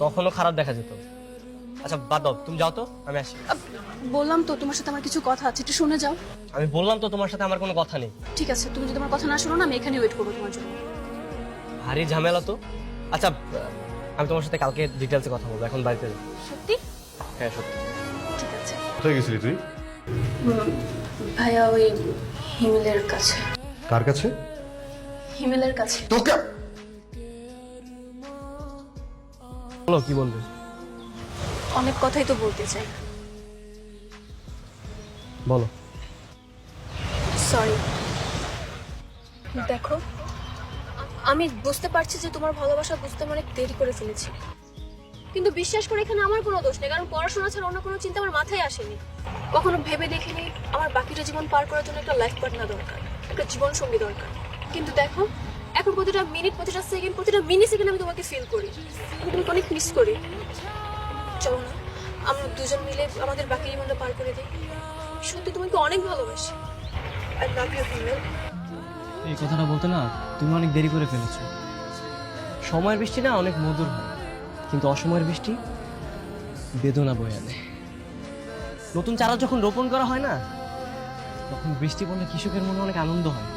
তখনও খারাপ দেখা যেত। আচ্ছা বাদ দাও, তুমি যাও তো, আমি আসি। বললাম তো তোমার সাথে আমার কিছু কথা আছে, একটু শুনে যাও। আমি বললাম তো তোমার সাথে আমার কোনো কথা নেই। ঠিক আছে, তুমি যদি আমার কথা না শোনো না, আমি এখানে ওয়েট করবো তোমার জন্য। ভারী ঝামেলা তো। আচ্ছা আমি তোমার সাথে কালকে ডিটেলসে কথা বলবো, এখন বাড়িতে যাও। সত্যি? হ্যাঁ সত্যি। ঠিক আছে। কোথায় গেছিলি তুই? ভাইয়া ওই হিমেলের কাছে। কার কাছে? হিমেলের কাছে। তোকে বলো কি বলবে। অনেক কথাই তো বলতে চাই। বলো। সরি। দেখো, আমি বুঝতে পারছি যে তোমার ভালোবাসা বুঝতে আমি অনেক দেরি করে ফেলেছি, কিন্তু বিশ্বাস করে এখানে আমার কোনো দোষ নেই, কারণ পড়াশোনা ছাড়া অন্য কোনো চিন্তা আমার মাথায় আসেনি। কখনো ভেবে দেখিনি আমার বাকিটা জীবন পার করার জন্য একটা লাইফ পার্টনার দরকার, একটা জীবন সঙ্গী দরকার। কিন্তু দেখো, এখন প্রতিটা মিনিট, প্রতিটা সেকেন্ড, প্রতিটা মিনি সেকেন্ড আমি তোমাকে ফিল করি, আমি তোমাকে অনেক মিস করি। চলো না, আমরা দুজন মিলে আমাদের বাকি জীবনটা পার করে দিই। সত্যি তোমাকে অনেক ভালোবাসি। আই লাভ ইউ হিমেল। এই কথাটা বলতে না তুমি অনেক দেরি করে ফেলেছো। সময়ের বৃষ্টি না অনেক মধুর হয়, কিন্তু অসময়ের বৃষ্টি বেদনা বয়ে আনে। নতুন চারা যখন রোপণ করা হয় না, তখন বৃষ্টি পড়লে কৃষকের মনে অনেক আনন্দ হয়।